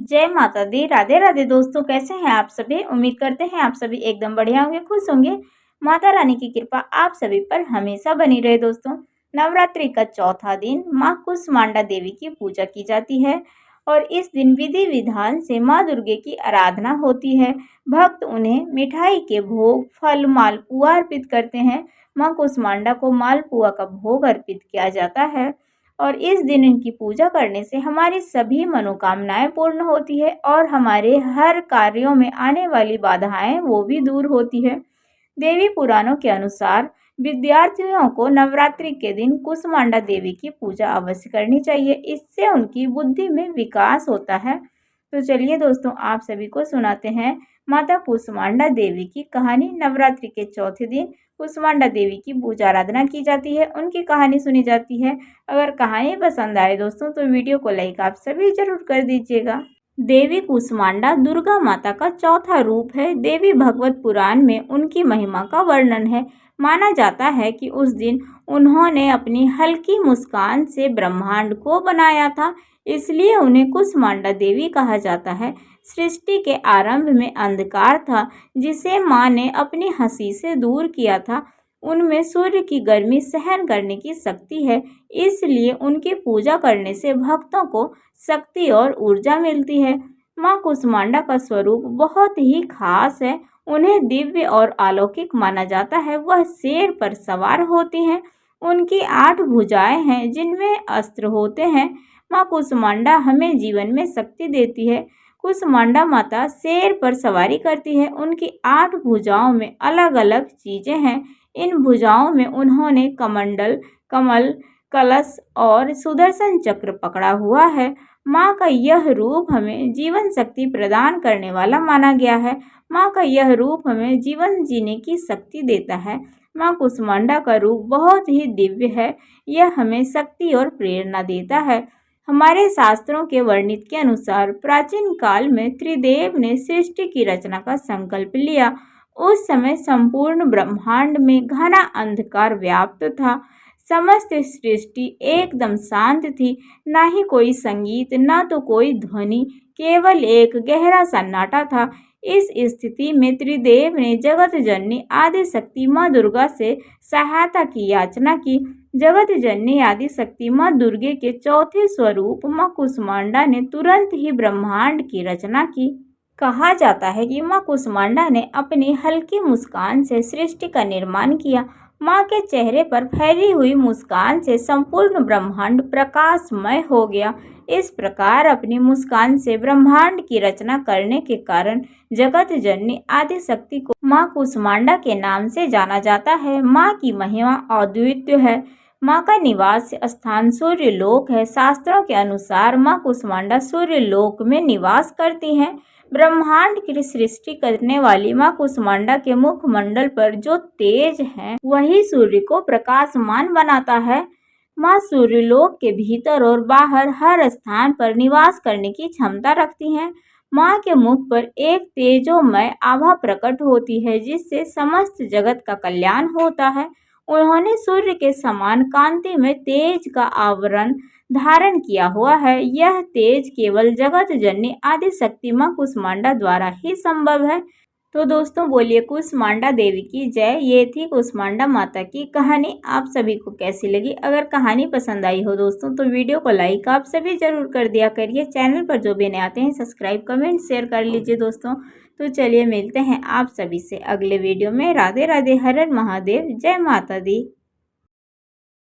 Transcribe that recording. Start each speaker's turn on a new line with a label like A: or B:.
A: जय माता दी। राधे राधे दोस्तों, कैसे हैं आप सभी। उम्मीद करते हैं आप सभी एकदम बढ़िया होंगे, खुश होंगे। माता रानी की कृपा आप सभी पर हमेशा बनी रहे। दोस्तों, नवरात्रि का चौथा दिन माँ कुष्मांडा देवी की पूजा की जाती है और इस दिन विधि विधान से माँ दुर्गे की आराधना होती है। भक्त उन्हें मिठाई के भोग, फल, मालपुआ अर्पित करते हैं। माँ कुष्मांडा को मालपुआ का भोग अर्पित किया जाता है और इस दिन इनकी पूजा करने से हमारी सभी मनोकामनाएं पूर्ण होती है और हमारे हर कार्यों में आने वाली बाधाएं वो भी दूर होती है। देवी पुराणों के अनुसार विद्यार्थियों को नवरात्रि के दिन कुष्मांडा देवी की पूजा अवश्य करनी चाहिए, इससे उनकी बुद्धि में विकास होता है। तो चलिए दोस्तों, आप सभी को सुनाते हैं माता कुष्मांडा देवी की कहानी। नवरात्रि के चौथे दिन कुष्मांडा देवी की पूजा आराधना की जाती है, उनकी कहानी सुनी जाती है। अगर कहानी पसंद आए दोस्तों तो वीडियो को लाइक आप सभी जरूर कर दीजिएगा। देवी कुष्मांडा दुर्गा माता का चौथा रूप है। देवी भगवत पुराण में उनकी महिमा का वर्णन है। माना जाता है कि उस दिन उन्होंने अपनी हल्की मुस्कान से ब्रह्मांड को बनाया था, इसलिए उन्हें कुष्मांडा देवी कहा जाता है। सृष्टि के आरंभ में अंधकार था, जिसे माँ ने अपनी हंसी से दूर किया था। उनमें सूर्य की गर्मी सहन करने की शक्ति है, इसलिए उनकी पूजा करने से भक्तों को शक्ति और ऊर्जा मिलती है। माँ कुष्मांडा का स्वरूप बहुत ही खास है। उन्हें दिव्य और अलौकिक माना जाता है। वह शेर पर सवार होती हैं। उनकी 8 भुजाएं हैं जिनमें अस्त्र होते हैं। माँ कुष्मांडा हमें जीवन में शक्ति देती है। कुष्मांडा माता शेर पर सवारी करती है। उनकी 8 भुजाओं में अलग अलग चीजें हैं। इन भुजाओं में उन्होंने कमंडल, कमल, कलश और सुदर्शन चक्र पकड़ा हुआ है। माँ का यह रूप हमें जीवन शक्ति प्रदान करने वाला माना गया है। माँ का यह रूप हमें जीवन जीने की शक्ति देता है। माँ कुष्मांडा का रूप बहुत ही दिव्य है। यह हमें शक्ति और प्रेरणा देता है। हमारे शास्त्रों के वर्णित के अनुसार प्राचीन काल में त्रिदेव ने सृष्टि की रचना का संकल्प लिया। उस समय संपूर्ण ब्रह्मांड में घना अंधकार व्याप्त था। समस्त सृष्टि एकदम शांत थी। ना ही कोई संगीत, ना तो कोई ध्वनि, केवल एक गहरा सन्नाटा था। इस स्थिति में त्रिदेव ने जगत जननी आदि शक्ति माँ दुर्गा से सहायता की याचना की। जगत जननी आदि शक्ति माँ दुर्गे के चौथे स्वरूप माँ कुष्मांडा ने तुरंत ही ब्रह्मांड की रचना की। कहा जाता है कि माँ कुष्मांडा ने अपनी हल्की मुस्कान से सृष्टि का निर्माण किया। माँ के चेहरे पर फैली हुई मुस्कान से संपूर्ण ब्रह्मांड प्रकाशमय हो गया। इस प्रकार अपनी मुस्कान से ब्रह्मांड की रचना करने के कारण जगत जननी आदि शक्ति को माँ कुष्मांडा के नाम से जाना जाता है। माँ की महिमा अद्वितीय है। माँ का निवास स्थान सूर्य लोक है। शास्त्रों के अनुसार माँ कुष्मांडा सूर्य लोक में निवास करती हैं। ब्रह्मांड की सृष्टि करने वाली माँ कुष्मांडा के मुखमंडल पर जो तेज है वही सूर्य को प्रकाशमान बनाता है। माँ सूर्यलोक के भीतर और बाहर हर स्थान पर निवास करने की क्षमता रखती हैं। माँ के मुख पर एक तेजोमय आभा प्रकट होती है, जिससे समस्त जगत का कल्याण होता है। उन्होंने सूर्य के समान कांति में तेज का आवरण धारण किया हुआ है। यह तेज केवल जगत जननी आदि शक्ति माँ कुष्मांडा द्वारा ही संभव है। तो दोस्तों बोलिए कुष्मांडा देवी की जय। ये थी कुष्मांडा माता की कहानी। आप सभी को कैसी लगी? अगर कहानी पसंद आई हो दोस्तों तो वीडियो को लाइक आप सभी जरूर कर दिया करिए। चैनल पर जो भी नए आते हैं सब्सक्राइब, कमेंट, शेयर कर लीजिए दोस्तों। तो चलिए मिलते हैं आप सभी से अगले वीडियो में। राधे राधे, हर हर महादेव, जय माता दी।